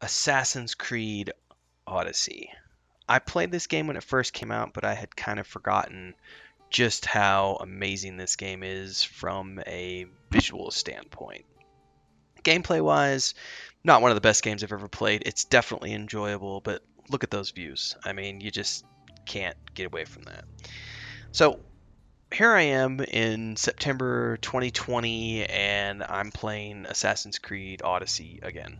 Assassin's Creed Odyssey. I played this game when it first came out, but I had kind of forgotten just how amazing this game is from a visual standpoint. Gameplay wise, not one of the best games I've ever played. It's definitely enjoyable, but look at those views. I mean, you just can't get away from that. So, here I am in September 2020, and I'm playing Assassin's Creed Odyssey again,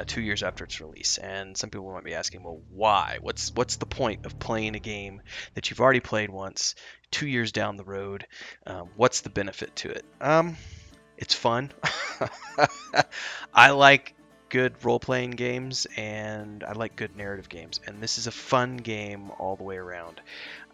2 years after its release. And some people might be asking, well, why? What's the point of playing a game that you've already played once, 2 years down the road? What's the benefit to it? It's fun. I like good role-playing games, and I like good narrative games, and this is a fun game all the way around.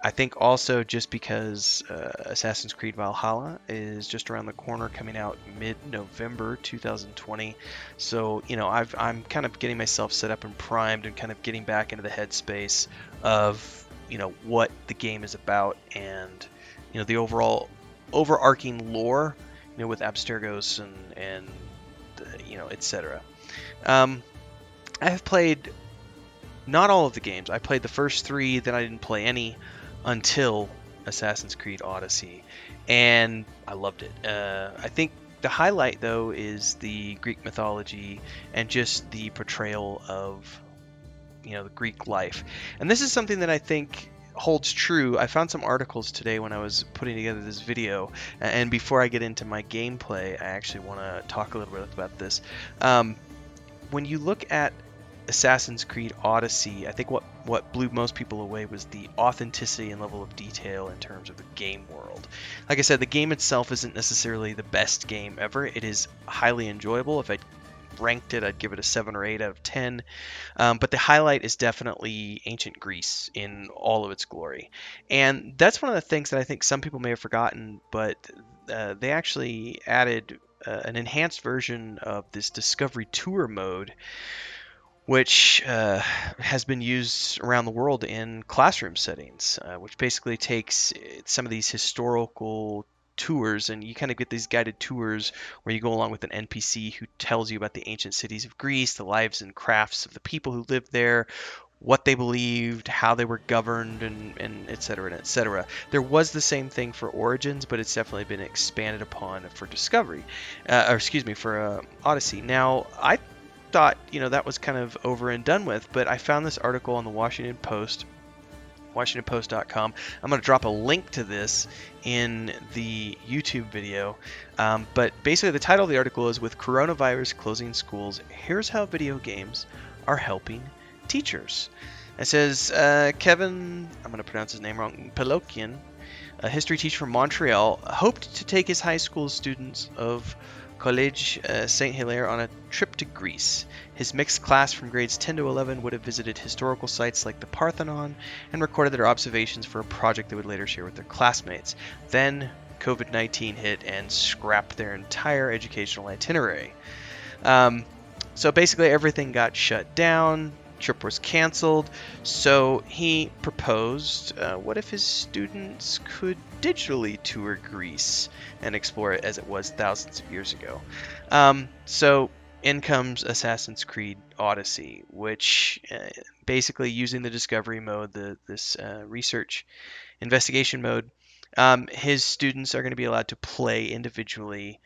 I think also just because Assassin's Creed Valhalla is just around the corner, coming out mid-November 2020. So, I'm kind of getting myself set up and primed and kind of getting back into the headspace of, what the game is about and, the overall overarching lore, with Abstergos and etc. I have played not all of the games. I played the first three, then I didn't play any until Assassin's Creed Odyssey, and I loved it. I think the highlight, though, is the Greek mythology and just the portrayal of, the Greek life. And this is something that I think holds true. I found some articles today when I was putting together this video, and before I get into my gameplay, I actually want to talk a little bit about this. When you look at Assassin's Creed Odyssey, I think what blew most people away was the authenticity and level of detail in terms of the game world. Like I said, the game itself isn't necessarily the best game ever. It is highly enjoyable. If I ranked it, I'd give it a 7 or 8 out of 10. But the highlight is definitely ancient Greece in all of its glory. And that's one of the things that I think some people may have forgotten, but they actually added an enhanced version of this Discovery Tour mode, which has been used around the world in classroom settings, which basically takes some of these historical tours, and you kind of get these guided tours where you go along with an NPC who tells you about the ancient cities of Greece, the lives and crafts of the people who lived there, what they believed, how they were governed, and et cetera, and et cetera. There was the same thing for Origins, but it's definitely been expanded upon for Discovery, for Odyssey. Now, I thought, that was kind of over and done with, but I found this article on the Washington Post, WashingtonPost.com. I'm going to drop a link to this in the YouTube video. But basically, the title of the article is "With Coronavirus Closing Schools, Here's How Video Games Are Helping Teachers." It says Kevin, I'm going to pronounce his name wrong, Pelokian, a history teacher from Montreal, hoped to take his high school students of Collège Saint-Hilaire on a trip to Greece. His mixed class from grades 10 to 11 would have visited historical sites like the Parthenon and recorded their observations for a project they would later share with their classmates. Then COVID-19 hit and scrapped their entire educational itinerary. So basically everything got shut down. Trip was canceled, so he proposed, what if his students could digitally tour Greece and explore it as it was thousands of years ago? So in comes Assassin's Creed Odyssey, which basically, using the discovery mode, this research investigation mode, his students are going to be allowed to play individually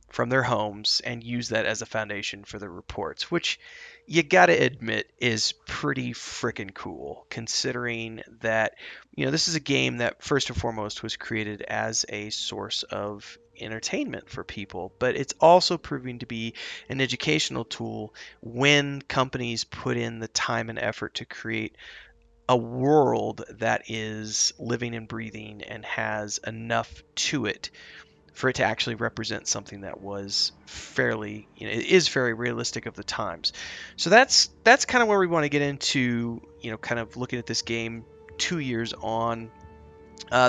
from their homes and use that as a foundation for their reports, which you gotta admit is pretty freaking cool, considering that, this is a game that first and foremost was created as a source of entertainment for people, but it's also proving to be an educational tool when companies put in the time and effort to create a world that is living and breathing and has enough to it for it to actually represent something that was fairly, it is very realistic of the times. So that's kind of where we want to get into, kind of looking at this game 2 years on.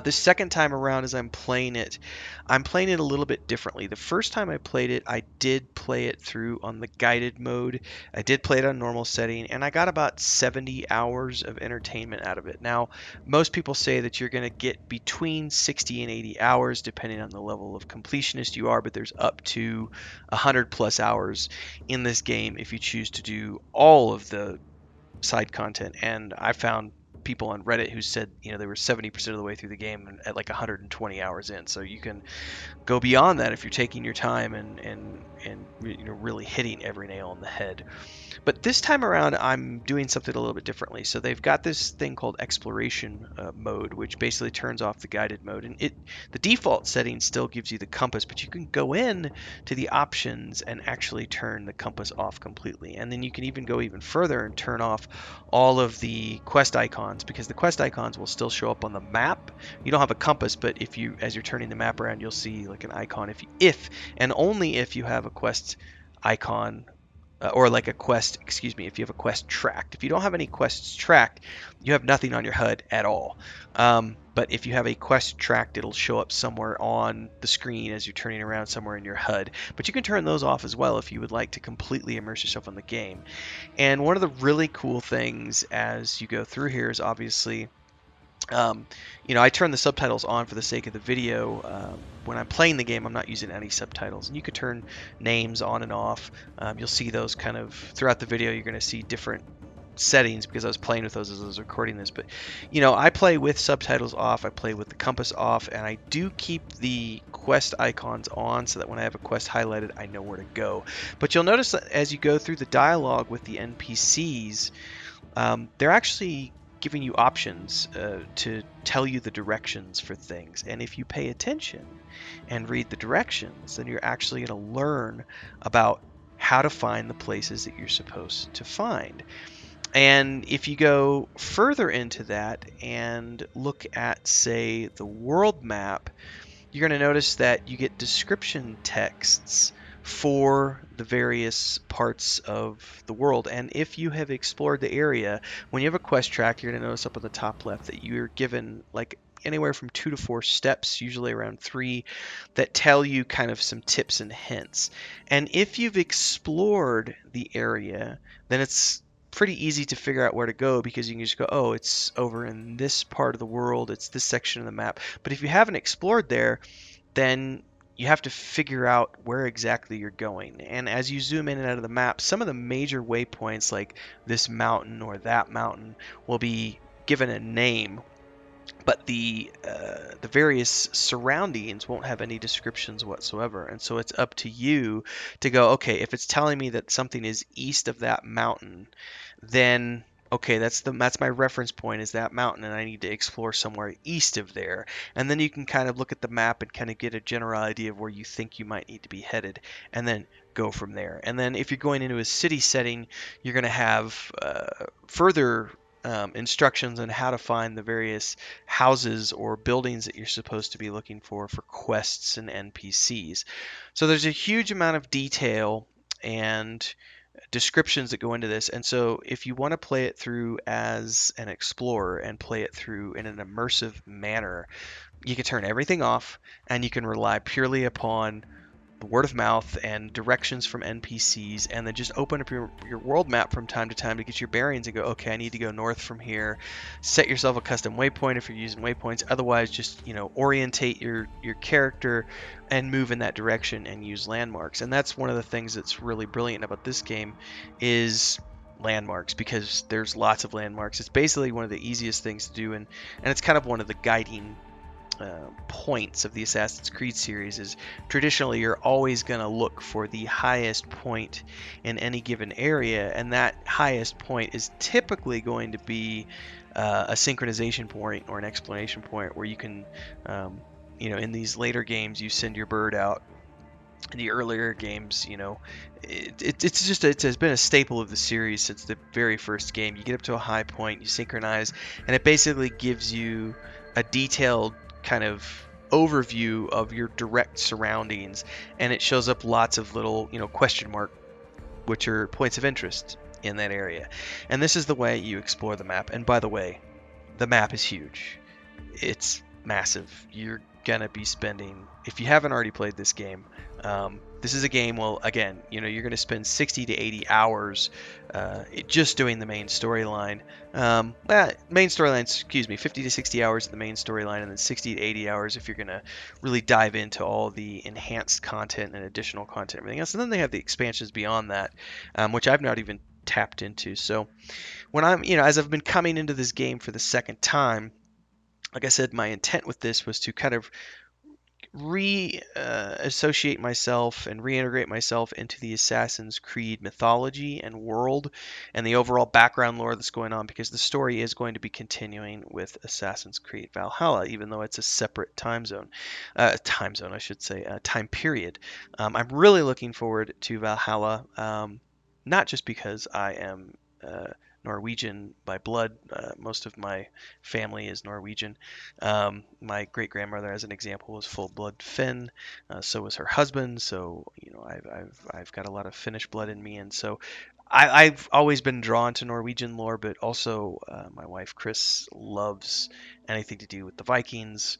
This second time around, as I'm playing it a little bit differently. The first time I played it, I did play it through on the guided mode. I did play it on normal setting, and I got about 70 hours of entertainment out of it. Now, most people say that you're going to get between 60 and 80 hours, depending on the level of completionist you are, but there's up to 100 plus hours in this game if you choose to do all of the side content. And I found people on Reddit who said, they were 70% of the way through the game at like 120 hours in. So you can go beyond that if you're taking your time and really hitting every nail on the head. But this time around, I'm doing something a little bit differently. So they've got this thing called exploration mode, which basically turns off the guided mode. And the default setting still gives you the compass, but you can go in to the options and actually turn the compass off completely. And then you can even go even further and turn off all of the quest icons, because the quest icons will still show up on the map. You don't have a compass, but as you're turning the map around, you'll see like an icon if and only if you have a quest icon, or like a quest, excuse me, if you have a quest tracked. If you don't have any quests tracked, you have nothing on your HUD at all. But if you have a quest tracked, it'll show up somewhere on the screen as you're turning around somewhere in your HUD. But you can turn those off as well if you would like to completely immerse yourself in the game. And one of the really cool things as you go through here is obviously, um, I turn the subtitles on for the sake of the video. When I'm playing the game, I'm not using any subtitles. And you could turn names on and off. You'll see those kind of throughout the video. You're going to see different settings because I was playing with those as I was recording this. But, I play with subtitles off. I play with the compass off. And I do keep the quest icons on so that when I have a quest highlighted, I know where to go. But you'll notice that as you go through the dialogue with the NPCs, they're actually giving you options to tell you the directions for things. And if you pay attention and read the directions, then you're actually going to learn about how to find the places that you're supposed to find. And if you go further into that and look at, say, the world map, you're going to notice that you get description texts for the various parts of the world. And if you have explored the area, when you have a quest track, you're going to notice up on the top left that you're given like anywhere from 2 to 4 steps, usually around 3, that tell you kind of some tips and hints. And if you've explored the area, then it's pretty easy to figure out where to go, because you can just go, oh, it's over in this part of the world, it's this section of the map. But if you haven't explored there, then you have to figure out where exactly you're going. And as you zoom in and out of the map, some of the major waypoints like this mountain or that mountain will be given a name, but the various surroundings won't have any descriptions whatsoever. And so it's up to you to go, okay, if it's telling me that something is east of that mountain, then okay, that's my reference point, is that mountain, and I need to explore somewhere east of there. And then you can kind of look at the map and kind of get a general idea of where you think you might need to be headed, and then go from there. And then if you're going into a city setting, you're going to have further instructions on how to find the various houses or buildings that you're supposed to be looking for quests and NPCs. So there's a huge amount of detail and descriptions that go into this. And so if you want to play it through as an explorer and play it through in an immersive manner, you can turn everything off and you can rely purely upon the word of mouth and directions from NPCs, and then just open up your world map from time to time to get your bearings and go, okay, I need to go north from here. Set yourself a custom waypoint if you're using waypoints. Otherwise, just orientate your character and move in that direction and use landmarks. And that's one of the things that's really brilliant about this game is landmarks, because there's lots of landmarks. It's basically one of the easiest things to do, and it's kind of one of the guiding points of the Assassin's Creed series. Is traditionally you're always going to look for the highest point in any given area, and that highest point is typically going to be a synchronization point or an explanation point where you can, in these later games, you send your bird out. In the earlier games, it has been a staple of the series since the very first game. You get up to a high point, you synchronize, and it basically gives you a detailed kind of overview of your direct surroundings, and it shows up lots of little question mark, which are points of interest in that area. And this is the way you explore the map. And by the way, the map is huge. It's massive. You're gonna be spending, if you haven't already played this game, this is a game. Well, again, you're gonna spend 60 to 80 hours just doing the main storyline. Main storyline, excuse me, 50 to 60 hours in the main storyline, and then 60 to 80 hours if you're gonna really dive into all the enhanced content and additional content, and everything else. And then they have the expansions beyond that, which I've not even tapped into. So when as I've been coming into this game for the second time, like I said, my intent with this was to kind of associate myself and reintegrate myself into the Assassin's Creed mythology and world and the overall background lore that's going on, because the story is going to be continuing with Assassin's Creed Valhalla, even though it's a separate time zone, I should say, time period. I'm really looking forward to Valhalla, not just because I am Norwegian by blood. Most of my family is Norwegian. My great grandmother, as an example, was full blood Finn. So was her husband. So I've got a lot of Finnish blood in me, and so I've always been drawn to Norwegian lore. But also, my wife Chris loves anything to do with the Vikings.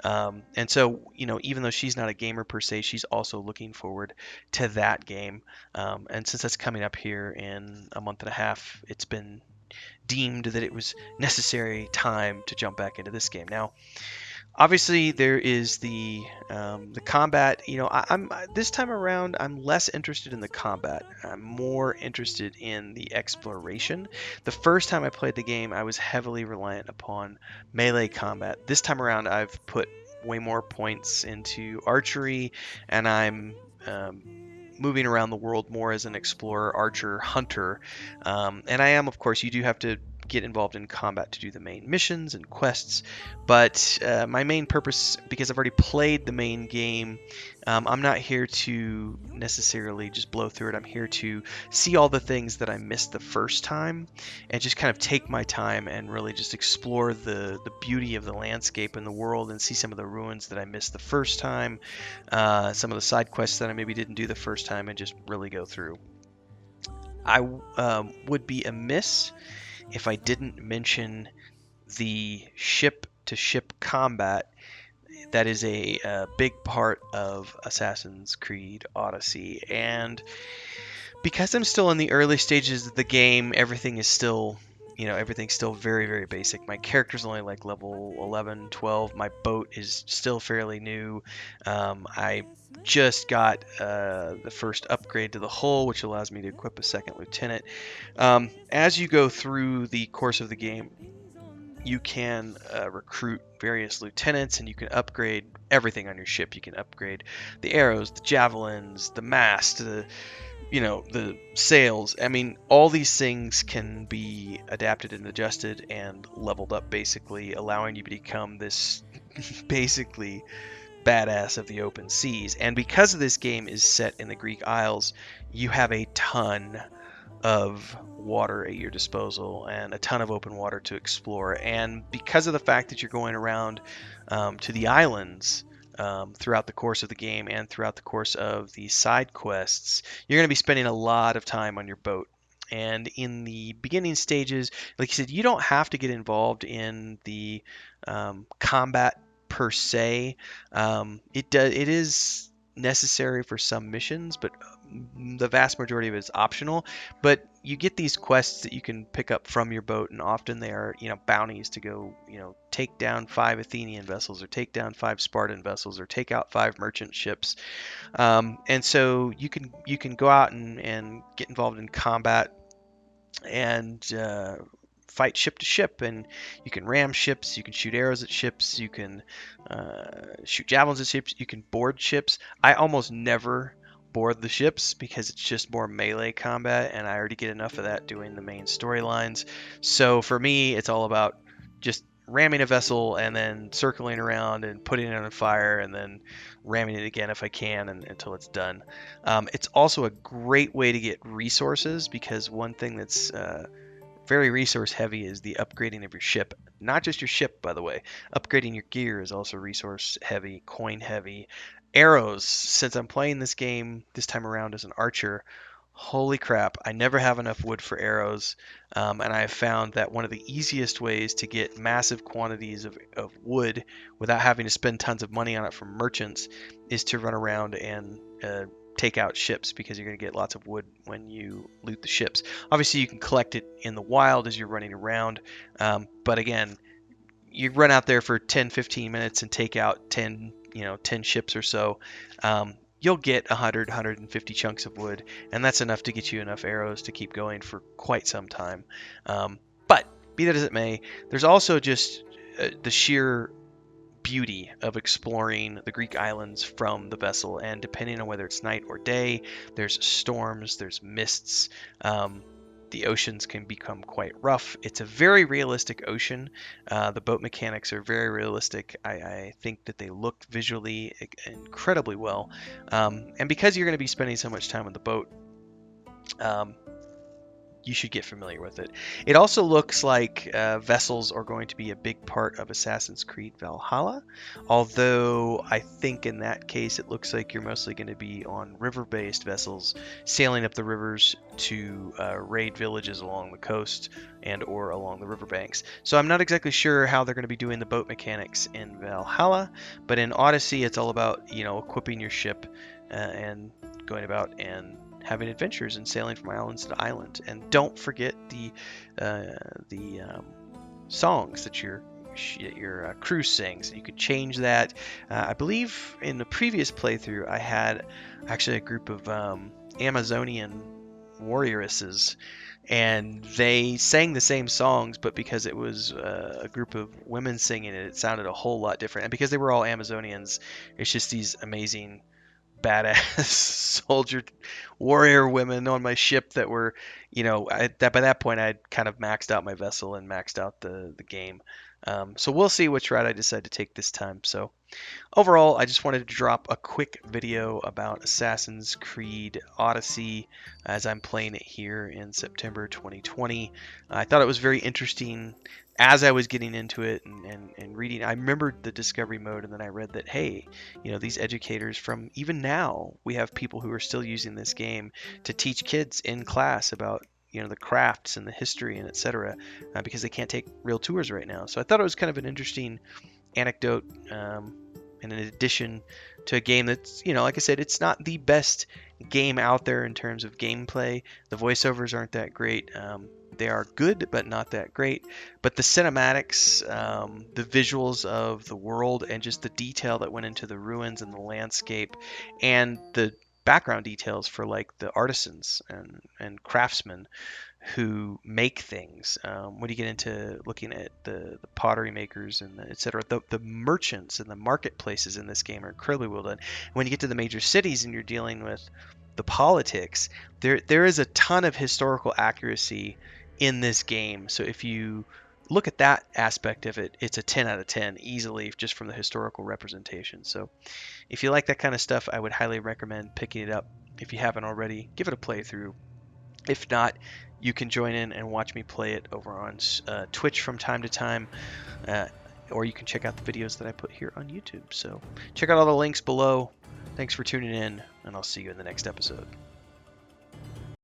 And so, even though she's not a gamer per se, she's also looking forward to that game. And since that's coming up here in a month and a half, it's been deemed that it was necessary time to jump back into this game. Now, obviously, there is the combat. I'm this time around, I'm less interested in the combat. I'm more interested in the exploration. The first time I played the game, I was heavily reliant upon melee combat. This time around, I've put way more points into archery, and I'm moving around the world more as an explorer, archer, hunter. And I am, of course, you do have to get involved in combat to do the main missions and quests. But my main purpose, because I've already played the main game, I'm not here to necessarily just blow through it. I'm here to see all the things that I missed the first time and just kind of take my time and really just explore the beauty of the landscape and the world and see some of the ruins that I missed the first time, some of the side quests that I maybe didn't do the first time, and just really go through. I would be amiss if I didn't mention the ship to ship combat. That is a big part of Assassin's Creed Odyssey. And because I'm still in the early stages of the game, everything's still very, very basic. My character's only like level 11, 12. My boat is still fairly new. I just got the first upgrade to the hull, which allows me to equip a second lieutenant. As you go through the course of the game, you can recruit various lieutenants, and you can upgrade everything on your ship. You can upgrade the arrows, the javelins, the mast, the sails. I mean, all these things can be adapted and adjusted and leveled up, basically, allowing you to become this basically badass of the open seas. And because this game is set in the Greek Isles, you have a ton of water at your disposal and a ton of open water to explore. And because of the fact that you're going around to the islands throughout the course of the game and throughout the course of the side quests, you're going to be spending a lot of time on your boat. And in the beginning stages, like you said, you don't have to get involved in the combat per se. It is necessary for some missions, but the vast majority of it is optional. But you get these quests that you can pick up from your boat, and often they are, bounties to go, take down 5 Athenian vessels, or take down 5 Spartan vessels, or take out 5 merchant ships. And so you can go out and get involved in combat and fight ship to ship, and you can ram ships, you can shoot arrows at ships, you can shoot javelins at ships, you can board ships. I almost never board the ships because it's just more melee combat, and I already get enough of that doing the main storylines. So for me, it's all about just ramming a vessel and then circling around and putting it on fire and then ramming it again if I can until it's done. It's also a great way to get resources, because one thing that's very resource heavy is the upgrading of your ship. Not just your ship, by the way. Upgrading your gear is also resource heavy, coin heavy. Arrows, since I'm playing this game this time around as an archer, Holy crap, I never have enough wood for arrows, and I have found that one of the easiest ways to get massive quantities of wood without having to spend tons of money on it from merchants is to run around and take out ships, because you're going to get lots of wood when you loot the ships. Obviously, you can collect it in the wild as you're running around, but again, you run out there for 10, 15 minutes and take out 10, 10 ships or so, you'll get 100, 150 chunks of wood, and that's enough to get you enough arrows to keep going for quite some time. But be that as it may, there's also just the sheer beauty of exploring the Greek islands from the vessel, and depending on whether it's night or day, there's storms, there's mists. The oceans can become quite rough. It's a very realistic ocean. The boat mechanics are very realistic. I think that they look visually incredibly well. And because you're going to be spending so much time on the boat, um, you should get familiar with it. It also looks like vessels are going to be a big part of Assassin's Creed Valhalla, although I think in that case it looks like you're mostly going to be on river-based vessels, sailing up the rivers to raid villages along the coast and or along the riverbanks. So I'm not exactly sure how they're going to be doing the boat mechanics in Valhalla, but in Odyssey it's all about, equipping your ship and going about and having adventures and sailing from islands to island. And don't forget the songs that your crew sings. You could change that. I believe in the previous playthrough I had actually a group of Amazonian warrioresses, and they sang the same songs, but because it was a group of women singing it, it sounded a whole lot different. And because they were all Amazonians, it's just these amazing badass soldier warrior women on my ship that were, that by that point I'd kind of maxed out my vessel and maxed out the game. So we'll see which route I decide to take this time. So overall, I just wanted to drop a quick video about Assassin's Creed Odyssey as I'm playing it here in September 2020. I thought it was very interesting as I was getting into it and reading. I remembered the discovery mode, and then I read that, hey, these educators from even now, we have people who are still using this game to teach kids in class about the crafts and the history and etc. Because they can't take real tours right now. So I thought it was kind of an interesting anecdote, and in addition to a game that's, like I said, it's not the best game out there in terms of gameplay. The voiceovers aren't that great. They are good, but not that great. But the cinematics, the visuals of the world, and just the detail that went into the ruins and the landscape, and the background details for like the artisans and craftsmen who make things. When you get into looking at the pottery makers and etc., the merchants and the marketplaces in this game are incredibly well done. When you get to the major cities and you're dealing with the politics, there is a ton of historical accuracy in this game. So if you look at that aspect of it, it's a 10 out of 10 easily, just from the historical representation. So if you like that kind of stuff, I would highly recommend picking it up. If you haven't already, give it a playthrough. If not, you can join in and watch me play it over on Twitch from time to time, or you can check out the videos that I put here on YouTube. So check out all the links below. Thanks for tuning in, and I'll see you in the next episode.